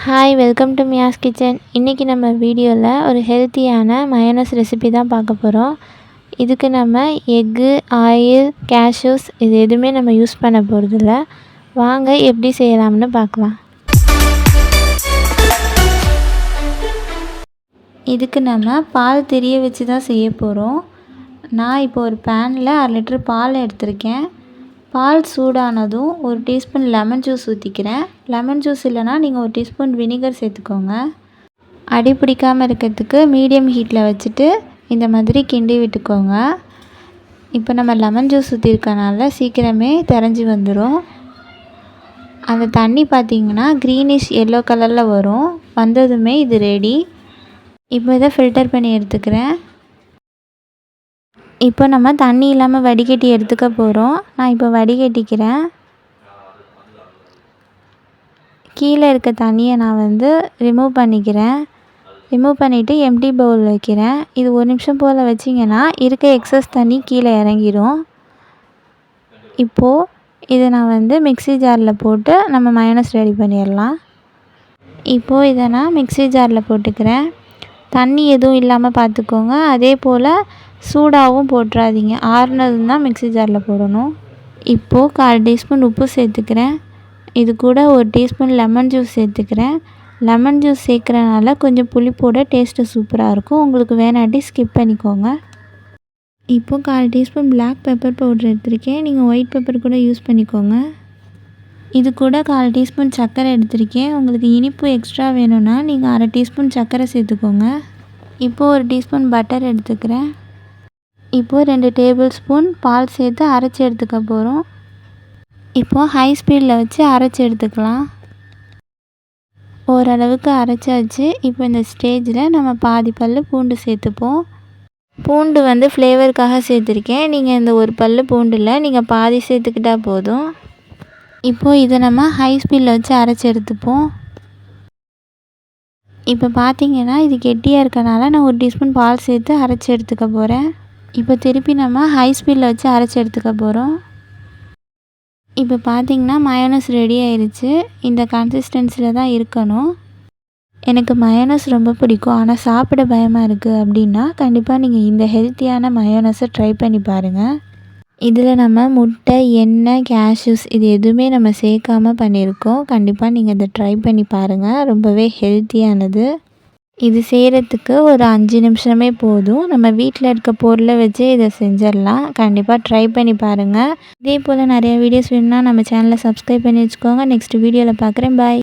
Hi, welcome to Miya's kitchen. இன்றைக்கி நம்ம வீடியோவில் ஒரு ஹெல்த்தியான மயோனஸ் ரெசிபி தான் பார்க்க போகிறோம். இதுக்கு நம்ம எக்கு, ஆயில், கேஷ்யூஸ் இது எதுவுமே நம்ம யூஸ் பண்ண போகிறதில்ல. வாங்க எப்படி செய்யலாம்னு பார்க்கலாம். இதுக்கு நம்ம பால் திரிய வச்சு தான் செய்ய போகிறோம். நான் இப்போ ஒரு பேனில் 1/2 லிட்டர் பால் எடுத்திருக்கேன். பால் சூடானதும் ஒரு டீஸ்பூன் லெமன் ஜூஸ் ஊற்றிக்கிறேன். லெமன் ஜூஸ் இல்லைனா நீங்கள் ஒரு டீஸ்பூன் வினிகர் சேர்த்துக்கோங்க. அடி பிடிக்காமல் இருக்கிறதுக்கு மீடியம் ஹீட்டில் வச்சுட்டு இந்த மாதிரி கிண்டி விட்டுக்கோங்க. இப்போ நம்ம லெமன் ஜூஸ் ஊற்றிருக்கனால சீக்கிரமே தெரிஞ்சு வந்துடும். அந்த தண்ணி பார்த்திங்கன்னா க்ரீனிஷ் எல்லோ கலரில் வரும். வந்ததுமே இது ரெடி. இப்போ இதை ஃபில்டர் பண்ணி எடுத்துக்கிறேன். இப்போ நம்ம தண்ணி இல்லாமல் வடிகட்டி எடுத்துக்க போகிறோம். நான் இப்போ வடிகட்டிக்கிறேன். கீழே இருக்க தண்ணியை நான் ரிமூவ் பண்ணிக்கிறேன். ரிமூவ் பண்ணிவிட்டு எம்டி பவுல் வைக்கிறேன். இது 1 நிமிஷம் போல் வச்சிங்கன்னா இருக்க எக்ஸஸ் தண்ணி கீழே இறங்கிடும். இப்போது இதை நான் மிக்ஸி ஜாரில் போட்டு நம்ம மயோனஸ் ரெடி பண்ணிடலாம். இப்போது இதை நான் மிக்ஸி ஜாரில் போட்டுக்கிறேன். தண்ணி எதுவும் இல்லாமல் பார்த்துக்கோங்க. அதே போல் சூடாகவும் போட்டுறாதீங்க. ஆறுனதும் தான் மிக்ஸி ஜாரில் போடணும். இப்போது 1/4 டீஸ்பூன் உப்பு சேர்த்துக்கிறேன். இது கூட 1 டீஸ்பூன் லெமன் ஜூஸ் சேர்த்துக்கிறேன். லெமன் ஜூஸ் சேர்க்குறனால கொஞ்சம் புளிப்போட டேஸ்ட்டு சூப்பராக இருக்கும். உங்களுக்கு வேணாட்டி ஸ்கிப் பண்ணிக்கோங்க. இப்போது 1/4 டீஸ்பூன் பிளாக் பெப்பர் பவுடர் எடுத்திருக்கேன். நீங்கள் ஒயிட் பெப்பர் கூட யூஸ் பண்ணிக்கோங்க. இது கூட 1/4 டீஸ்பூன் சர்க்கரை எடுத்திருக்கேன். உங்களுக்கு இனிப்பு எக்ஸ்ட்ரா வேணும்னா நீங்கள் 1/2 டீஸ்பூன் சர்க்கரை சேர்த்துக்கோங்க. இப்போது 1 டீஸ்பூன் பட்டர் எடுத்துக்கிறேன். இப்போது 2 டேபிள் ஸ்பூன் பால் சேர்த்து அரைச்சி எடுத்துக்க போகிறோம். இப்போது ஹை ஸ்பீடில் வச்சு அரைச்சி எடுத்துக்கலாம். ஓரளவுக்கு அரைச்சாச்சு. இப்போ இந்த ஸ்டேஜில் நம்ம பாதி பல் பூண்டு சேர்த்துப்போம். பூண்டு ஃப்ளேவருக்காக சேர்த்துருக்கேன். நீங்கள் இந்த ஒரு பல் பூண்டில் நீங்கள் பாதி சேர்த்துக்கிட்டால் போதும். இப்போது இதை நம்ம ஹை ஸ்பீடில் வச்சு அரைச்சி எடுத்துப்போம். இப்போ பார்த்திங்கன்னா இது கெட்டியாக இருக்கனால நான் 1 டீஸ்பூன் பால் சேர்த்து அரைச்சி எடுத்துக்க போகிறேன். இப்போ திருப்பி நம்ம ஹை ஸ்பீடில் வச்சு அரைச்சி எடுத்துக்க போகிறோம். இப்போ பார்த்திங்கன்னா மயோனஸ் ரெடி ஆயிடுச்சு. இந்த கன்சிஸ்டன்சியில் தான் இருக்கணும். எனக்கு மயோனஸ் ரொம்ப பிடிக்கும், ஆனால் சாப்பிட பயமாக இருக்குது அப்படின்னா கண்டிப்பாக நீங்கள் இந்த ஹெல்த்தியான மயோனஸை ட்ரை பண்ணி பாருங்கள். இதில் நம்ம முட்டை, எண்ணெய், கேஷ்யூஸ் இது எதுவுமே நம்ம சேர்க்காமல் பண்ணியிருக்கோம். கண்டிப்பாக நீங்கள் இதை ட்ரை பண்ணி பாருங்கள். ரொம்பவே ஹெல்த்தியானது. இது செய்கிறதுக்கு ஒரு 5 நிமிஷமே போதும். நம்ம வீட்டில் இருக்க பொருளை வச்சு இதை செஞ்சிடலாம். கண்டிப்பாக ட்ரை பண்ணி பாருங்கள். இதே போல் நிறைய வீடியோஸ் வேணும்னா நம்ம சேனலை சப்ஸ்கிரைப் பண்ணி வச்சுக்கோங்க. நெக்ஸ்ட் வீடியோவில் பார்க்குறேன். பாய்.